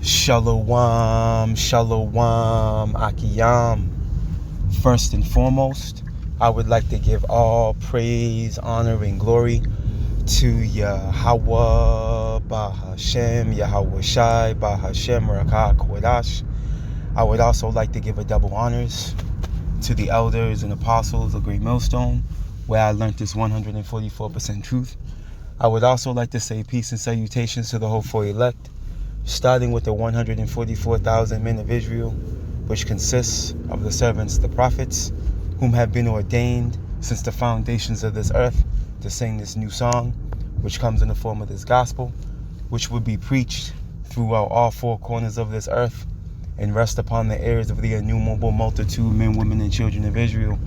Shalom, shalom, akiyam. First and foremost, I would like to give all praise, honor, and glory to Yahweh, Bahashem, Yahweh Shai, Bahashem, Rakah, Kodash. I would also like to give a double honors to the elders and apostles of Great Millstone, where I learned this 144% truth. I would also like to say peace and salutations to the hopeful elect, starting with the 144,000 men of Israel, which consists of the servants, the prophets, whom have been ordained since the foundations of this earth to sing this new song, which comes in the form of this gospel, which will be preached throughout all four corners of this earth and rest upon the ears of the innumerable multitude, men, women, and children of Israel,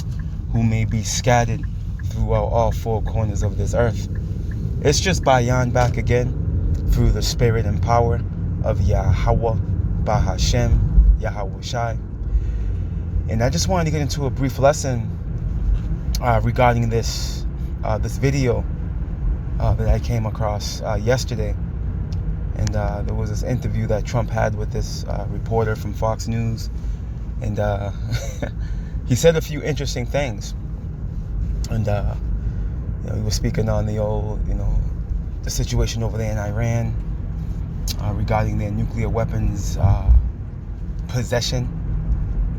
who may be scattered throughout all four corners of this earth. It's just Bayan back again through the spirit and power of Yahweh, Bahashem, Yahweh Shai. And I just wanted to get into a brief lesson regarding this video that I came across yesterday. And there was this interview that Trump had with this reporter from Fox News. And he said a few interesting things. And he was speaking on the old, the situation over there in Iran, regarding their nuclear weapons possession,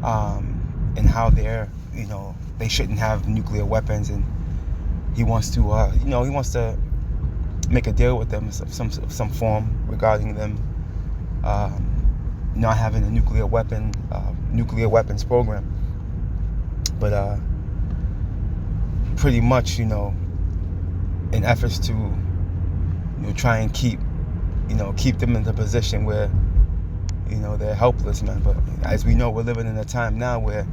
and how they shouldn't have nuclear weapons, and he wants to make a deal with them of some form regarding them not having a nuclear weapons program. But pretty much, in efforts to try and keep them in the position where they're helpless, man. But as we know, we're living in a time now where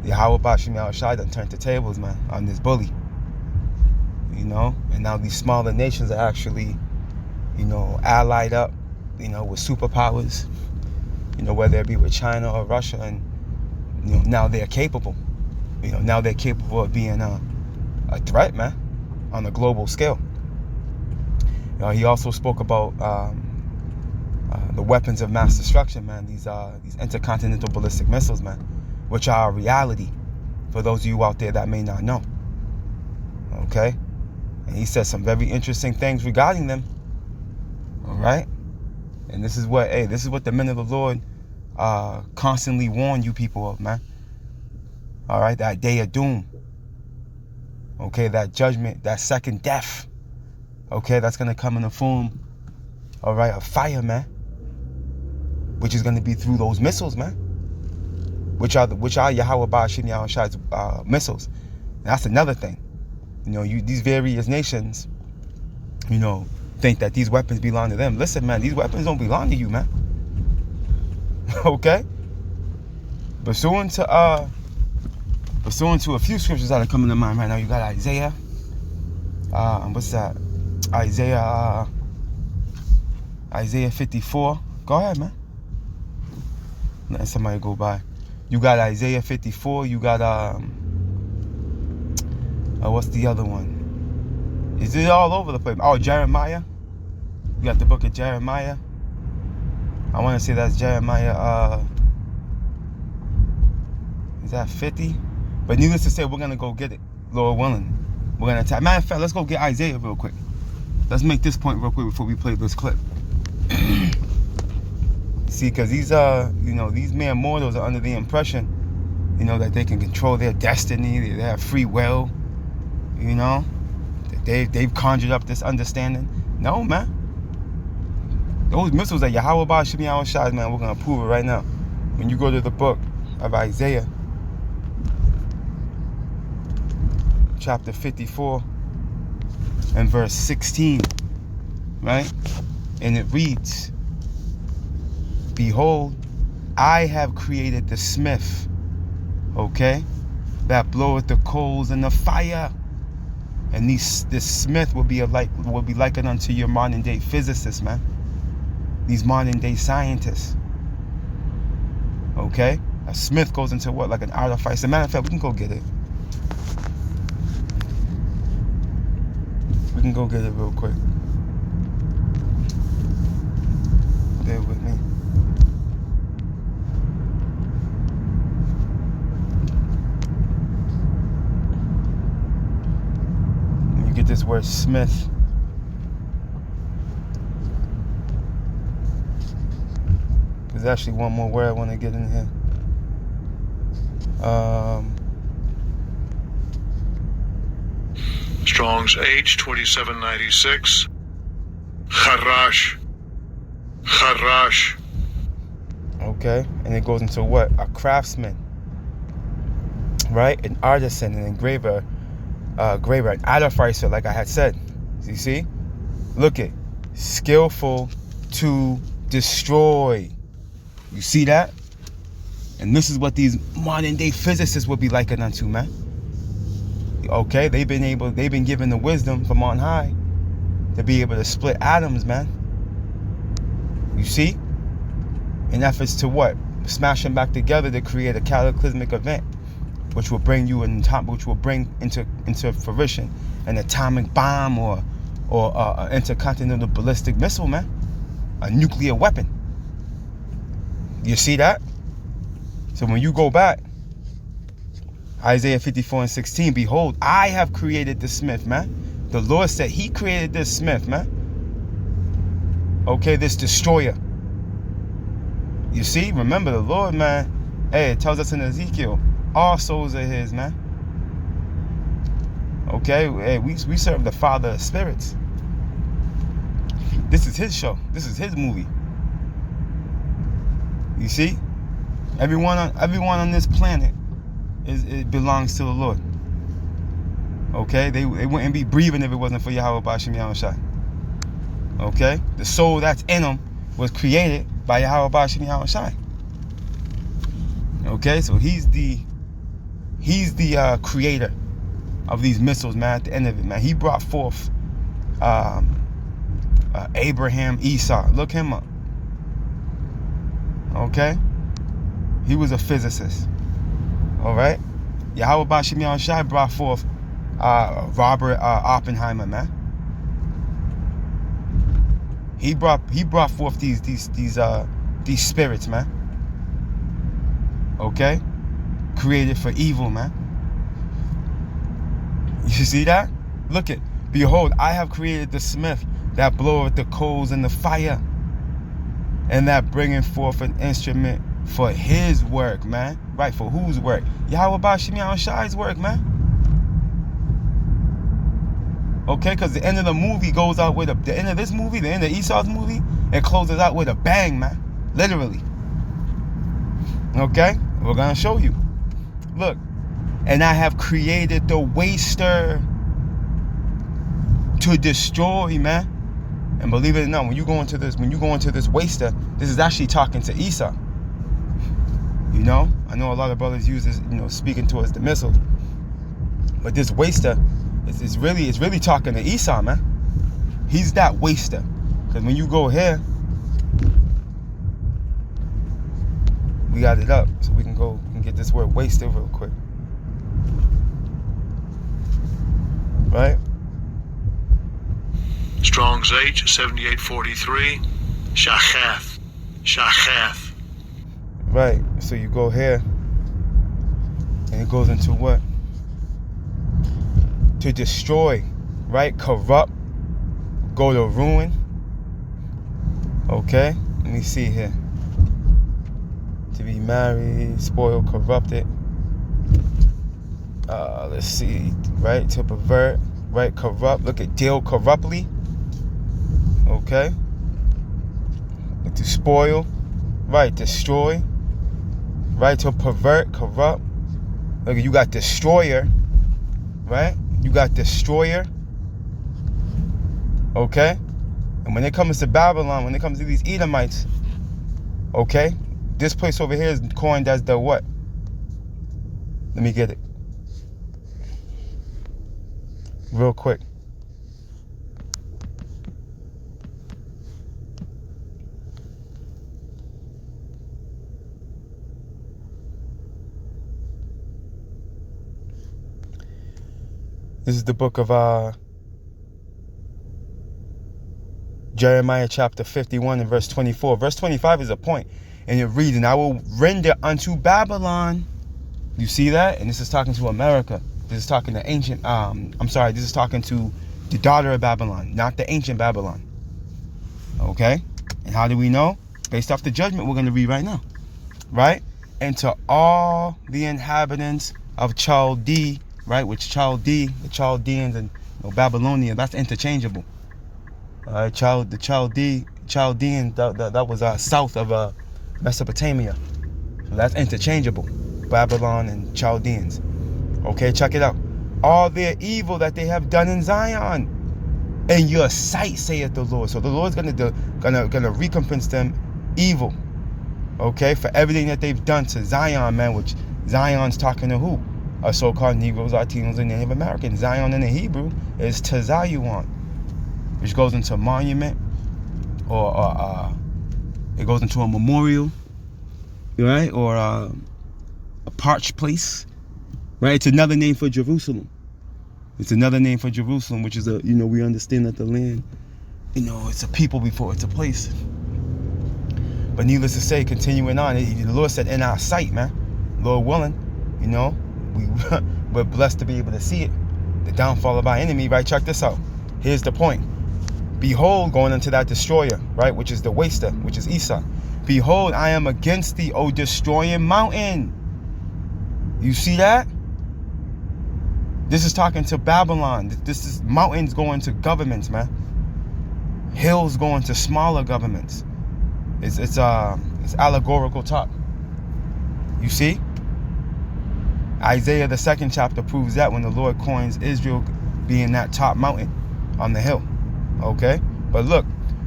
Yahweh Bashim Yahweh Shai done turned the tables, man, on this bully. And now these smaller nations are actually, allied up, with superpowers, whether it be with China or Russia, and now they're capable. Now they're capable of being a threat, man, on a global scale. He also spoke about the weapons of mass destruction, man. These intercontinental ballistic missiles, man, which are a reality for those of you out there that may not know. Okay, and he said some very interesting things regarding them. All right, and this is what the men of the Lord constantly warn you people of, man. All right, that day of doom. Okay, that judgment, that second death. Okay, that's going to come in the form, all right, of fire, man, which is going to be through those missiles, man, which are Yahweh Ba'ashim Yahweh Shai's missiles. And that's another thing. These various nations, think that these weapons belong to them. Listen, man, these weapons don't belong to you, man. Okay? Pursuant to a few scriptures that are coming to mind right now, you got Isaiah. What's that? Isaiah 54. Go ahead, man. Letting somebody go by. You got Isaiah 54. You got what's the other one? Is it all over the place? Oh, Jeremiah. You got the book of Jeremiah. I want to say that's Jeremiah. Is that 50? But needless to say, we're gonna go get it, Lord willing. We're gonna attack. Matter of fact, let's go get Isaiah real quick. Let's make this point real quick before we play this clip. See, because these mere mortals are under the impression, that they can control their destiny, they have free will, they've conjured up this understanding. No, man. Those missiles are Yahweh Ba'ashim Yahweh Shai, man. We're gonna prove it right now. When you go to the book of Isaiah, chapter 54 and verse 16, right? And it reads, "Behold, I have created the smith, okay, that bloweth the coals and the fire." And this smith will be likened unto your modern day physicists, man. These modern day scientists. Okay? A smith goes into what? Like an artificer. Matter of fact, we can go get it. We can go get it real quick. Bear with me. this word smith. There's actually one more word I want to get in here. Strong's H 2796. Kharash. Kharash. Okay, and it goes into what? A craftsman, right? An artisan, an engraver, an artificer, like I had said. You see? Look it. Skillful to destroy. You see that? And this is what these modern day physicists would be likened unto, man. Okay, they've been given the wisdom from on high to be able to split atoms, man. You see? In efforts to what? Smash them back together to create a cataclysmic event, which will bring into fruition an atomic bomb or an intercontinental ballistic missile, man. A nuclear weapon. You see that? So when you go back, Isaiah 54:16, behold, I have created the smith, man. The Lord said he created this smith, man. Okay, this destroyer. You see, remember the Lord, man. Hey, it tells us in Ezekiel, all souls are his, man. Okay, hey, we serve the Father of spirits. This is his show. This is his movie. You see, everyone on this planet it belongs to the Lord. Okay, they wouldn't be breathing if it wasn't for Yahweh Bashim Yahushai. Okay, the soul that's in them was created by Yahweh Bashim Yahushai. Okay, so he's the creator of these missiles, man. At the end of it, man, he brought forth Abraham, Esau. Look him up. Okay, he was a physicist. All right, Yahweh Bashim Yahushai brought forth Robert Oppenheimer, man. He brought forth these spirits, man. Okay, created for evil, man. You see that? Look it. Behold, I have created the smith that bloweth the coals in the fire, and that bringeth forth an instrument for his work, man. Right, for whose work? Yahweh Bashim Yahushai's work, man. Okay, because the end of the movie goes out with the end of this movie, the end of Esau's movie, it closes out with a bang, man. Literally. Okay, we're gonna show you. Look, and I have created the waster to destroy, man. And believe it or not, when you go into this waster, this is actually talking to Esau. You know, I know a lot of brothers use this, you know, speaking towards the missile, but this waster is really talking to Esau, man. He's that waster. Because when you go here, we got it up, so we can get this word waster real quick. Right? Strong's H 7843. Shachath. Shachath. Right, so you go here, and it goes into what? To destroy, right? Corrupt, go to ruin. Okay, let me see here. To be married, spoiled, corrupted. Let's see, right? To pervert, right? Corrupt, look at deal corruptly. Okay. To spoil, right? Destroy. Right, to pervert, corrupt. Look, you got destroyer, right? You got destroyer. Okay? And when it comes to Babylon, when it comes to these Edomites, okay, this place over here is coined as the what? Let me get it. Real quick. This is the book of Jeremiah chapter 51 and verse 24. Verse 25 is a point, and it reads, and I will render unto Babylon. You see that? And this is talking to America. This is talking to this is talking to The daughter of Babylon, not the ancient Babylon. Okay? And how do we know? Based off the judgment we're going to read right now. Right? And to all the inhabitants of Chaldee, right? Which Chaldee, the Chaldeans and Babylonia, that's interchangeable. The Chaldean, that was south of Mesopotamia. So that's interchangeable. Babylon and Chaldeans. Okay, check it out. All their evil that they have done in Zion, in your sight, saith the Lord. So the Lord's gonna recompense them evil. Okay, for everything that they've done to Zion, man. Which Zion's talking to who? So-called Negroes, Latinos, and Native Americans. Zion in the Hebrew is Tazayuan, which goes into a monument, or it goes into a memorial, right? Or a parched place, right? It's another name for Jerusalem. It's another name for Jerusalem, which is we understand that the land, it's a people before it's a place. But needless to say, continuing on, the Lord said, in our sight, man, Lord willing, we're blessed to be able to see it. The downfall of our enemy, right? Check this out. Here's the point. Behold, going into that destroyer, right? Which is the waster, which is Esau. Behold, I am against thee, O destroying mountain. You see that? This is talking to Babylon. This is mountains going to governments, man. Hills going to smaller governments. It's allegorical talk. You see? Isaiah the 2nd chapter proves that when the Lord coins Israel being that top mountain on the hill. Okay? But look,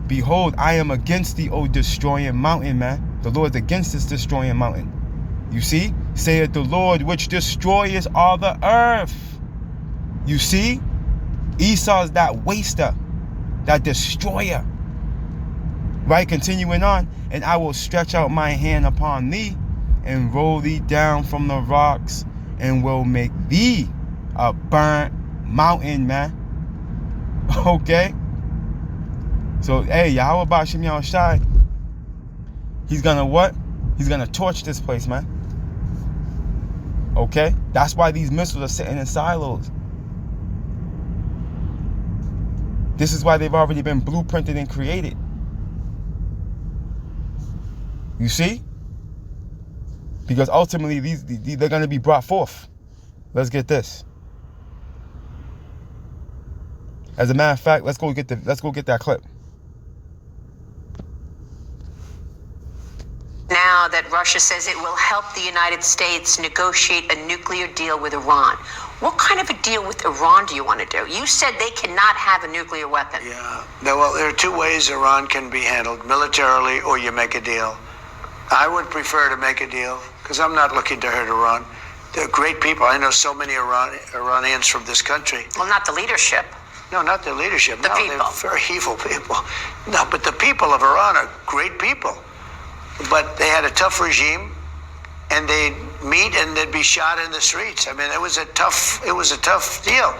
behold, I am against thee, O destroying mountain, man. The Lord's against this destroying mountain. You see? Saith the Lord, which destroyeth all the earth. You see? Esau's that waster, that destroyer. Right, continuing on. And I will stretch out my hand upon thee and roll thee down from the rocks and will make thee a burnt mountain, man. Okay? So, hey, Yahweh Bashim Yahushai, he's gonna what? He's gonna torch this place, man. Okay? That's why these missiles are sitting in silos. This is why they've already been blueprinted and created. You see? Because ultimately they're going to be brought forth. Let's get this. As a matter of fact, let's go get that clip. Now that Russia says it will help the United States negotiate a nuclear deal with Iran. What kind of a deal with Iran do you want to do? You said they cannot have a nuclear weapon. Yeah. Well, there are two ways Iran can be handled, militarily or you make a deal. I would prefer to make a deal because I'm not looking to hurt Iran. They're great people. I know so many Iranians from this country. Well, not the leadership. No, not the leadership. The people. They're very evil people. No, but the people of Iran are great people. But they had a tough regime, and they'd meet and they'd be shot in the streets. I mean, it was a tough deal.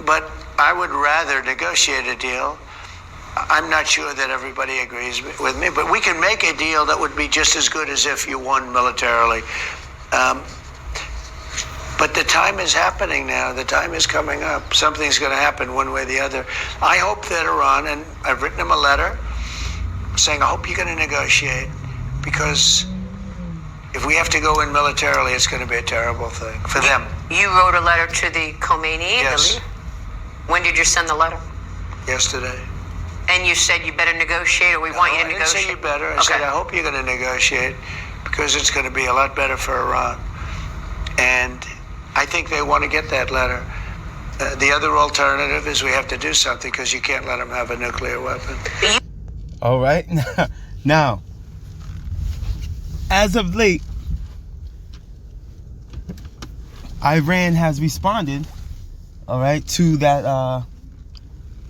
But I would rather negotiate a deal. I'm not sure that everybody agrees with me, but we can make a deal that would be just as good as if you won militarily. But the time is happening now. The time is coming up. Something's going to happen one way or the other. I hope that Iran, and I've written them a letter saying, I hope you're going to negotiate, because if we have to go in militarily, it's going to be a terrible thing for them. You wrote a letter to the Khomeini? Yes. When did you send the letter? Yesterday. And you said you better negotiate, or we want you to I didn't negotiate? say you better. I Okay. said, I hope you're going to negotiate, because it's going to be a lot better for Iran. And I think they want to get that letter. The other alternative is we have to do something, because you can't let them have a nuclear weapon. All right. Now, as of late, Iran has responded, all right, to that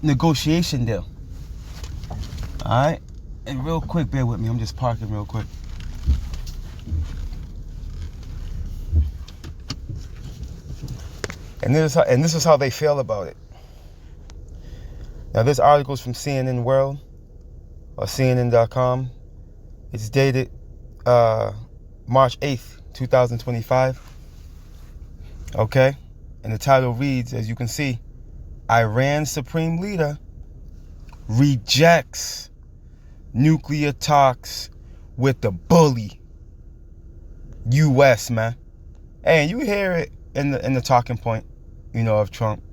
negotiation deal. All right. And real quick, bear with me. I'm just parking real quick. And this is how they feel about it. Now, this article is from CNN World, or CNN.com. It's dated March 8th, 2025. Okay? And the title reads, as you can see, Iran's supreme leader rejects nuclear talks with the bully U.S., man. And you hear it in the talking point, of Trump.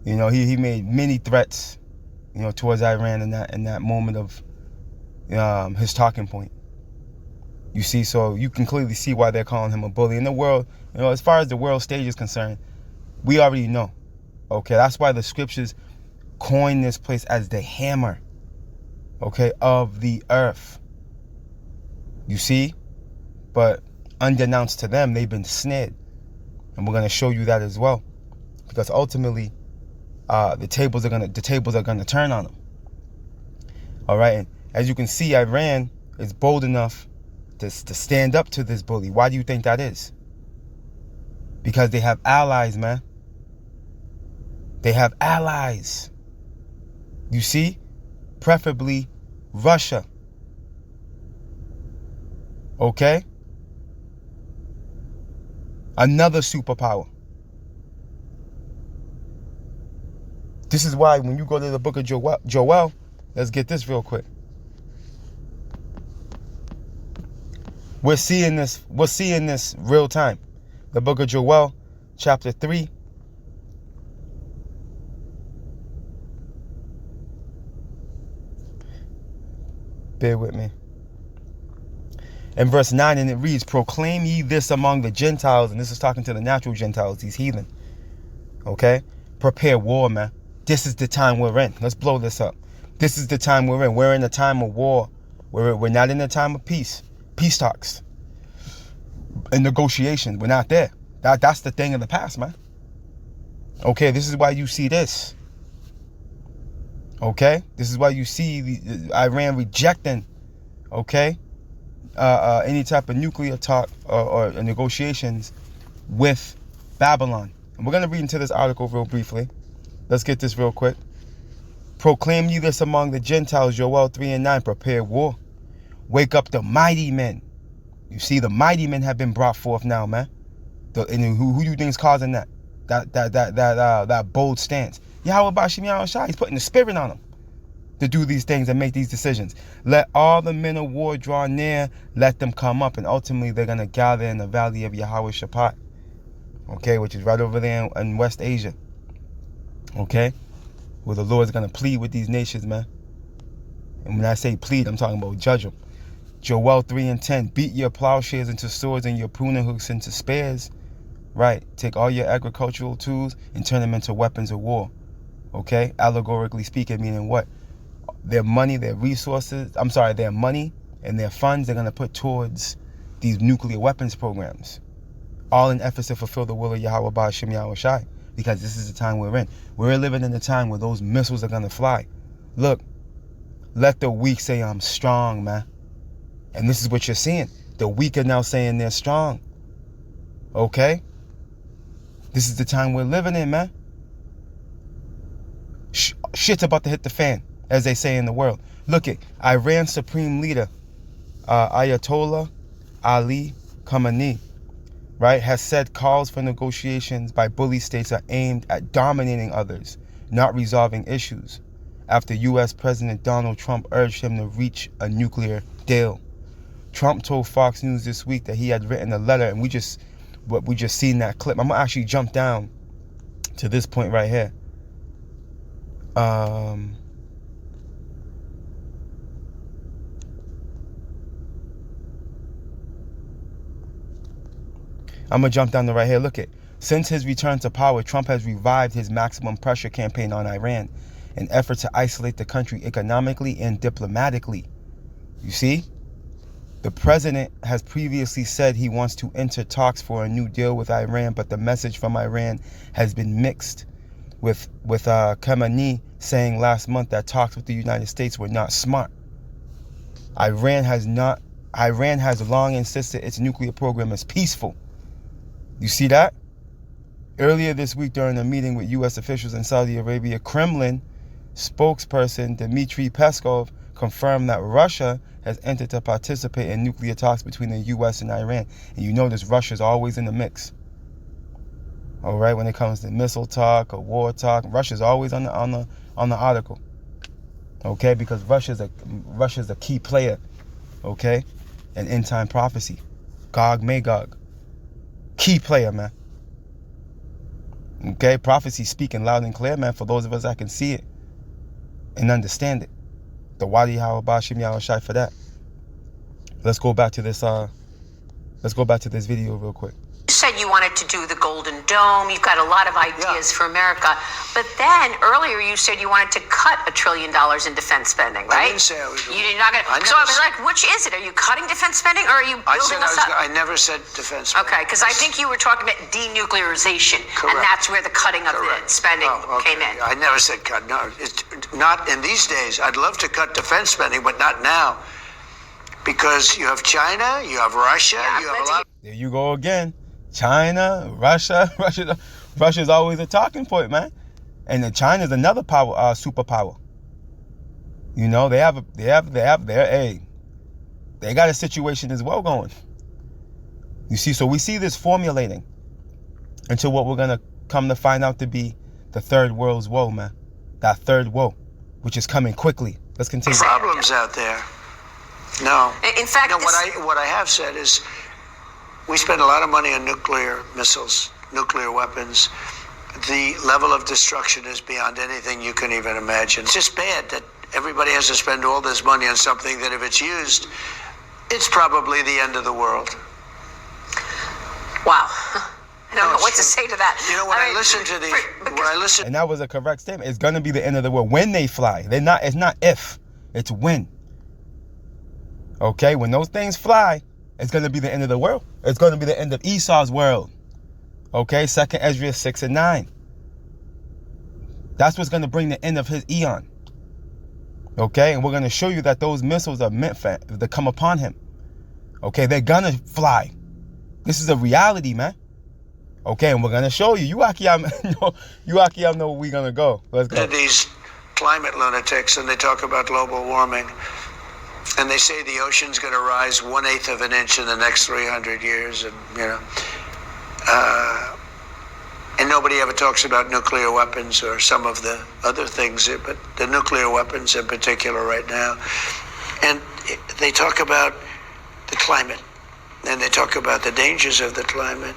He made many threats, towards Iran in that moment of his talking point. You see, so you can clearly see why they're calling him a bully. In the world, as far as the world stage is concerned, we already know. Okay, that's why the scriptures coin this place as the hammer, okay, of the earth. You see? But unbeknownst to them, they've been snared. And we're going to show you that as well. Because ultimately, the tables are gonna turn on them. All right, and as you can see, Iran is bold enough to stand up to this bully. Why do you think that is? Because they have allies, man. They have allies. You see? Preferably Russia. Okay? Another superpower. This is why when you go to the book of Joel, let's get this real quick. We're seeing this real time. The book of Joel, chapter 3. Bear with me. In verse 9, and it reads, proclaim ye this among the Gentiles, and this is talking to the natural Gentiles, these heathen. Okay? Prepare war, man. This is the time we're in. Let's blow this up. This is the time we're in. We're in a time of war. We're not in a time of peace. Peace talks and negotiations. We're not there. That's the thing of the past, man. Okay, this is why you see this. Okay? This is why you see Iran rejecting, okay, any type of nuclear talk or negotiations with Babylon. And we're going to read into this article real briefly. Let's get this real quick. Proclaim ye this among the Gentiles, Joel 3 and 9. Prepare war. Wake up the mighty men. You see, the mighty men have been brought forth now, man. And who do you think is causing that? That bold stance. Yahweh Bashim Yahushua, he's putting the spirit on them to do these things and make these decisions. Let all the men of war draw near. Let them come up. And ultimately, they're going to gather in the valley of Yahweh Shaphat. Okay, which is right over there in West Asia. Okay, where the Lord is going to plead with these nations, man. And when I say plead, I'm talking about judge them. Joel 3 and 10. Beat your plowshares into swords and your pruning hooks into spears. Right. Take all your agricultural tools and turn them into weapons of war. Okay. Allegorically speaking, meaning what? Their money, their resources, their money and their funds they're going to put towards these nuclear weapons programs. All in efforts to fulfill the will of Yahweh Ba'ashem Yahushai. Because this is the time we're in. We're living in a time where those missiles are going to fly. Look, let the weak say I'm strong, man. And this is what you're seeing. The weak are now saying they're strong. Okay? This is the time we're living in, man. Shit's about to hit the fan, as they say in the world. Look at Iran's supreme leader, Ayatollah Ali Khamenei, right, has said calls for negotiations by bully states are aimed at dominating others, not resolving issues, after U.S. President Donald Trump urged him to reach a nuclear deal. Trump told Fox News this week that he had written a letter, and we just seen that clip. I'm gonna actually jump down to this point right here. I'm gonna jump down to right here. Look at. Since his return to power, Trump has revived his maximum pressure campaign on Iran, in effort to isolate the country economically and diplomatically. You see? The president has previously said he wants to enter talks for a new deal with Iran, but the message from Iran has been mixed, with Khamenei saying last month that talks with the United States were not smart. Iran has long insisted its nuclear program is peaceful. You see that? Earlier this week, during a meeting with U.S. officials in Saudi Arabia, Kremlin spokesperson Dmitry Peskov confirmed that Russia has entered to participate in nuclear talks between the U.S. and Iran. And you notice Russia's always in the mix. All right, when it comes to missile talk or war talk, Russia's always on the article. Okay, because Russia's a key player. Okay, in end time prophecy, Gog Magog, key player, man. Okay, prophecy speaking loud and clear, man. For those of us that can see it and understand it, the Wadi Hawabashim Yahushai for that. Let's go back to this. Let's go back to this video real quick. You said you wanted to do the Golden Dome. You've got a lot of ideas for America. But then earlier you said you wanted to cut $1 trillion in defense spending, right? I didn't say I was doing You're not going to. So I was like, which is it? Are you cutting defense spending or are you building us up? I never said defense spending. Okay, because I think you were talking about denuclearization. Correct. And that's where the cutting of the spending came in. I never said cut. No, it's not in these days. I'd love to cut defense spending, but not now. Because you have China, you have Russia, you have a lot. There you go again. China, Russia. Russia's always a talking point, man. And China's another superpower. You know, they got a situation as well going. You see, so we see this formulating into what we're gonna come to find out to be the third world's woe, man. That third woe, which is coming quickly. Let's continue. Problems out there. No. In fact, what I have said is we spend a lot of money on nuclear missiles, nuclear weapons. The level of destruction is beyond anything you can even imagine. It's just bad that everybody has to spend all this money on something that if it's used, it's probably the end of the world. Wow. I don't know what to say to that. You know, when I listen to these, and that was a correct statement. It's gonna be the end of the world when they fly. It's not if, it's when. Okay, when those things fly, it's going to be the end of the world. It's going to be the end of Esau's world. Okay, 2nd Esdras 6 and 9. That's what's going to bring the end of his eon. Okay, and we're going to show you that those missiles are meant to come upon him. Okay, they're going to fly. This is a reality, man. Okay, and we're going to show you. You Akiyam know where we're going to go. Let's go. These climate lunatics, and they talk about global warming. And they say the ocean's going to rise 1/8 of an inch in the next 300 years, and and nobody ever talks about nuclear weapons or some of the other things, but the nuclear weapons in particular right now. And they talk about the climate, and they talk about the dangers of the climate,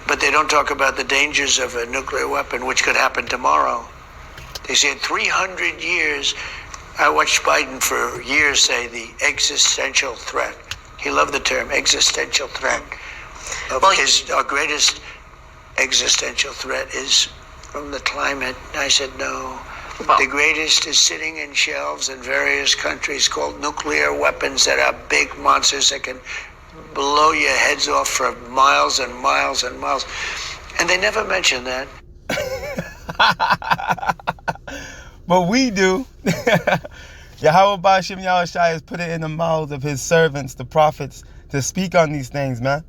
but they don't talk about the dangers of a nuclear weapon, which could happen tomorrow. They say in 300 years. I watched Biden for years say the existential threat. He loved the term existential threat. Our greatest existential threat is from the climate. And I said, no. The greatest is sitting in shelves in various countries called nuclear weapons that are big monsters that can blow your heads off for miles and miles and miles. And they never mention that. But we do. Yahweh Bashim Yahushai has put it in the mouths of his servants, the prophets, to speak on these things, man.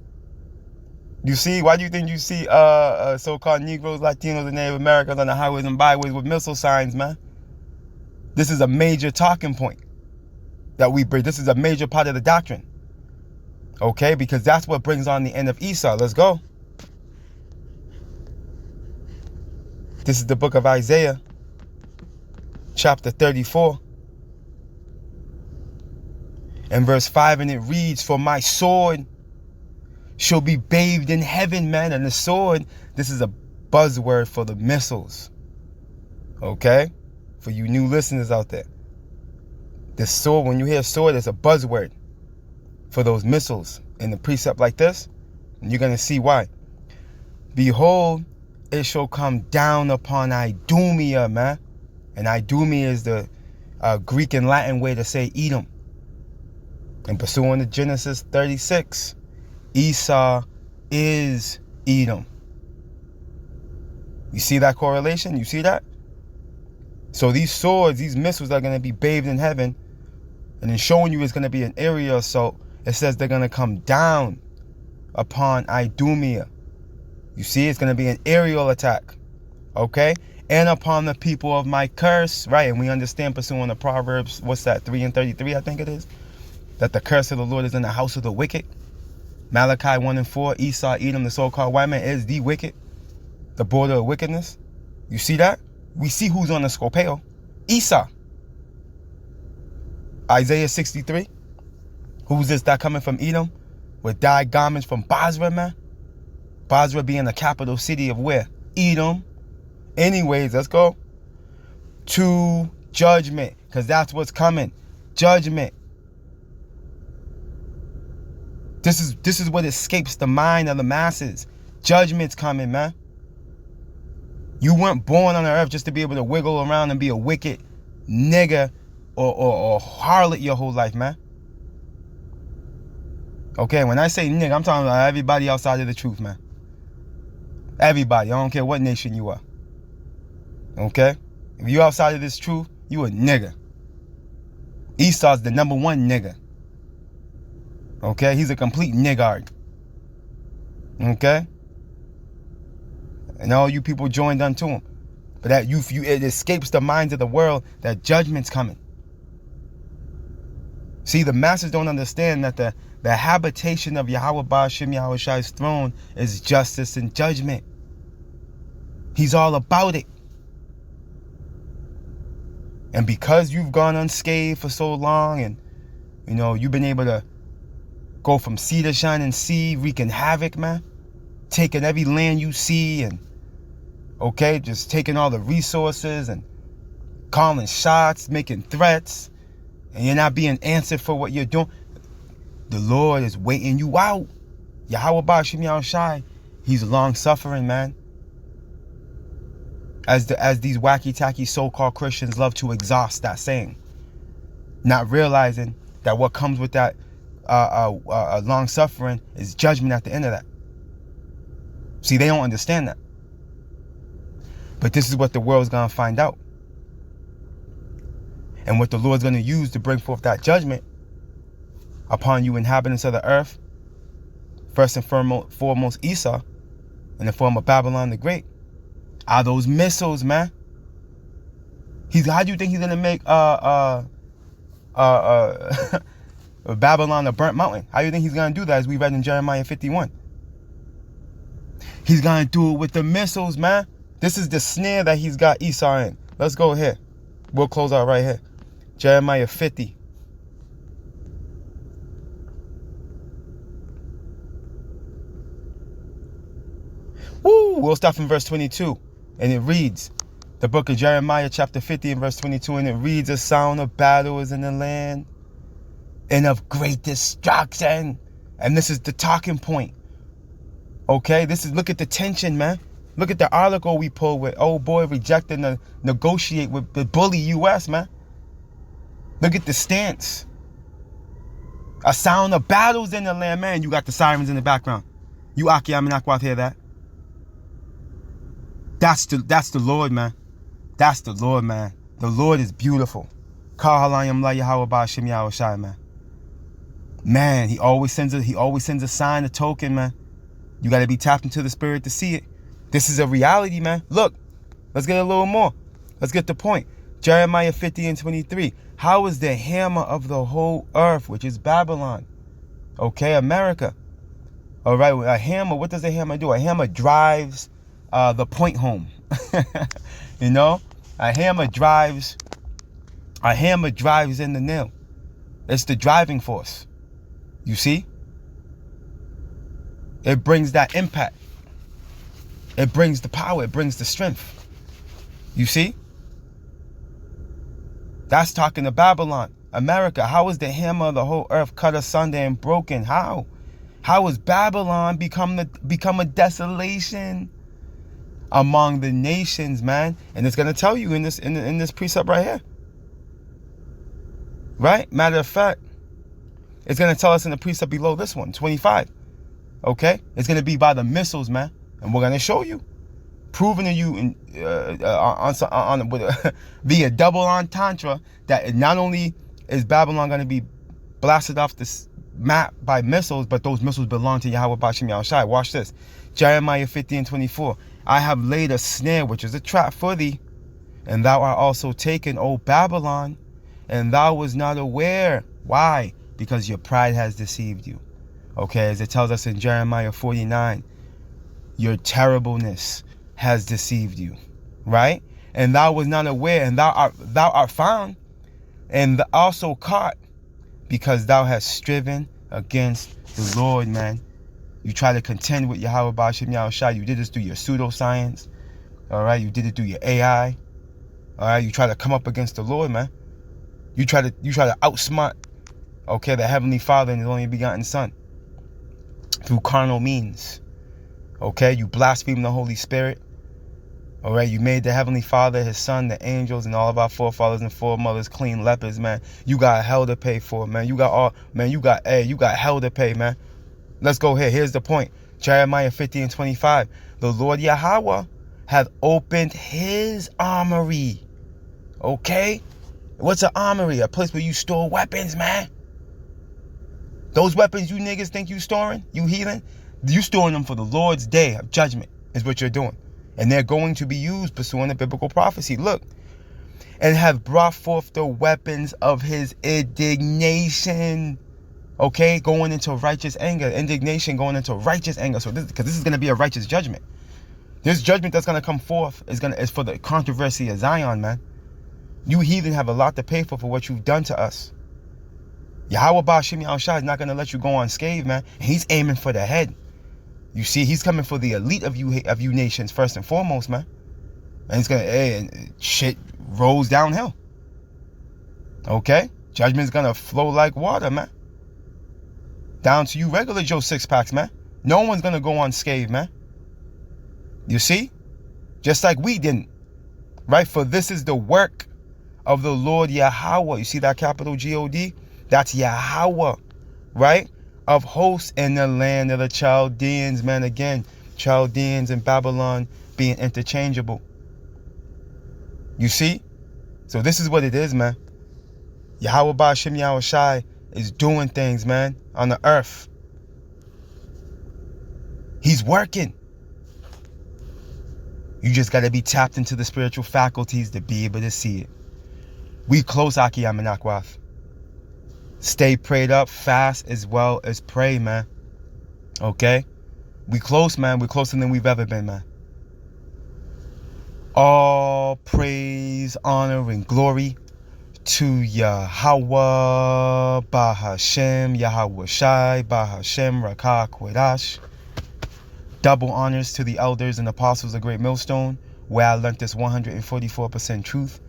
You see, why do you think you see so-called Negroes, Latinos, and Native Americans on the highways and byways with missile signs, man? This is a major talking point that we bring. This is a major part of the doctrine. Okay, because that's what brings on the end of Esau. Let's go. This is the book of Isaiah. Chapter 34 and verse 5, and it reads, for my sword shall be bathed in heaven, man. And the sword, this is a buzzword for the missiles. Okay, for you new listeners out there, the sword, when you hear sword, it's a buzzword for those missiles. In the precept like this, and you're going to see why. Behold, it shall come down upon Idumea, man. And Idumea is the Greek and Latin way to say Edom. And pursuant to Genesis 36, Esau is Edom. You see that correlation? You see that? So these swords, these missiles are going to be bathed in heaven. And then showing you it's going to be an area assault. It says they're going to come down upon Idumea. You see, it's going to be an aerial attack. Okay? And upon the people of my curse, right? And we understand pursuing the Proverbs, what's that, 3 and 33, I think it is, that the curse of the Lord is in the house of the wicked. Malachi 1 and 4, Esau, Edom, the so-called white man, is the wicked. the border of wickedness. You see that? We see who's on the Scorpio. Esau. Isaiah 63. Who's this that coming from Edom? With dyed garments from Basra, man? Basra being the capital city of where? Edom. Anyways, let's go. To judgment. Because that's what's coming. Judgment. This is what escapes the mind of the masses. Judgment's coming, man. You weren't born on the earth just to be able to wiggle around and be a wicked nigga or harlot your whole life, man. Okay, when I say nigga, I'm talking about everybody outside of the truth, man. Everybody. I don't care what nation you are. Okay? If you outside of this truth, you a nigga. Esau's the number one nigga. Okay? He's a complete niggard. Okay? And all you people joined unto him. But that it escapes the minds of the world that judgment's coming. See, the masses don't understand that the habitation of Yahweh Ba'ashem Yahushai's throne is justice and judgment. He's all about it. And because you've gone unscathed for so long, and you've been able to go from sea to shining sea, wreaking havoc, man, taking every land you see, and just taking all the resources and calling shots, making threats, and you're not being answered for what you're doing. The Lord is waiting you out. Yahweh Ba'ashem Yahushai, he's long-suffering, man. As these wacky-tacky so-called Christians love to exhaust that saying, not realizing that what comes with that long-suffering is judgment at the end of that. See, they don't understand that. But this is what the world's going to find out. And what the Lord's going to use to bring forth that judgment upon you inhabitants of the earth, first and foremost Esau, in the form of Babylon the Great, are those missiles, man. How do you think he's going to make Babylon a burnt mountain? How do you think he's going to do that, as we read in Jeremiah 51? He's going to do it with the missiles, man. This is the snare that he's got Esau in. Let's go here. We'll close out right here. Jeremiah 50. We'll start from verse 22. And it reads, the book of Jeremiah chapter 50 and verse 22. And it reads, a sound of battle is in the land, and of great destruction. And this is the talking point. Okay, look at the tension, man. Look at the article we pulled with old boy rejecting to negotiate with the bully U.S., man. Look at the stance. A sound of battles in the land, man. You got the sirens in the background. You Aki Aminakwat hear that? That's the Lord, man. That's the Lord, man. The Lord is beautiful. Man. Man, he always sends a sign, a token, man. You got to be tapped into the spirit to see it. This is a reality, man. Look, let's get a little more. Let's get the point. Jeremiah 50 and 23. How is the hammer of the whole earth, which is Babylon? Okay, America. All right, a hammer, what does a hammer do? A hammer drives the point home. A hammer drives in the nail. It's the driving force. You see? It brings that impact. It brings the power. It brings the strength. You see? That's talking to Babylon. America, how is the hammer of the whole earth cut asunder and broken? How? How has Babylon become a desolation among the nations, man? And it's going to tell you in this precept right here. Right? Matter of fact, it's going to tell us in the precept below this one, 25. Okay? It's going to be by the missiles, man. And we're going to show you. Proving to you via double entendre that not only is Babylon going to be blasted off this map by missiles, but those missiles belong to Yahweh Ba'ashem Yahushai. Watch this. Jeremiah 50 and 24. I have laid a snare, which is a trap for thee, and thou art also taken, O Babylon, and thou was not aware. Why? Because your pride has deceived you. Okay, as it tells us in Jeremiah 49, your terribleness has deceived you, right? And thou was not aware, and thou art found, and also caught, because thou hast striven against the Lord, man. You try to contend with Yahweh Ba'ashem Yahushai. You did this through your pseudoscience, all right? You did it through your AI, all right? You try to come up against the Lord, man. You try to outsmart, okay, the Heavenly Father and His only begotten Son through carnal means, okay? You blaspheme the Holy Spirit, all right? You made the Heavenly Father, His Son, the angels, and all of our forefathers and foremothers clean lepers, man. You got hell to pay for, man. You got hell to pay, man. Let's go here. Here's the point. Jeremiah 50:25. The Lord Yahweh hath opened His armory. Okay? What's an armory? A place where you store weapons, man. Those weapons you niggas think you storing, you heathen, you storing them for the Lord's day of judgment is what you're doing. And they're going to be used pursuing the biblical prophecy. Look. And have brought forth the weapons of His indignation. Okay, going into righteous anger, indignation going into righteous anger. So because this is going to be a righteous judgment. This judgment that's going to come forth is for the controversy of Zion, man. You heathen have a lot to pay for what you've done to us. Yahweh Ba'ashem Yahushai is not going to let you go unscathed, man. And He's aiming for the head. You see, He's coming for the elite of you nations first and foremost, man. And it's going to, and shit rolls downhill. Okay, judgment's going to flow like water, man. Down to you regular Joe six-packs, man. No one's going to go unscathed, man. You see? Just like we didn't. Right? For this is the work of the Lord Yahweh. You see that capital G-O-D? That's Yahweh. Right? Of hosts in the land of the Chaldeans, man. Again, Chaldeans and Babylon being interchangeable. You see? So this is what it is, man. Yahweh Ba'ashem Yahushai is doing things, man, on the earth. He's working. You just got to be tapped into the spiritual faculties to be able to see it. We close Akiyam and Akwaf. Stay prayed up, fast as well as pray, man. Okay? We close, man. We're closer than we've ever been, man. All praise, honor, and glory to Yahweh Bahashem, Yahweh Shai, Bahashem, Rakah Kwedash. Double honors to the elders and apostles of Great Millstone, where I learned this 144% truth.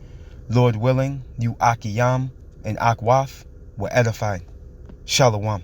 Lord willing, you Akiyam and Akwaf were edified. Shalom.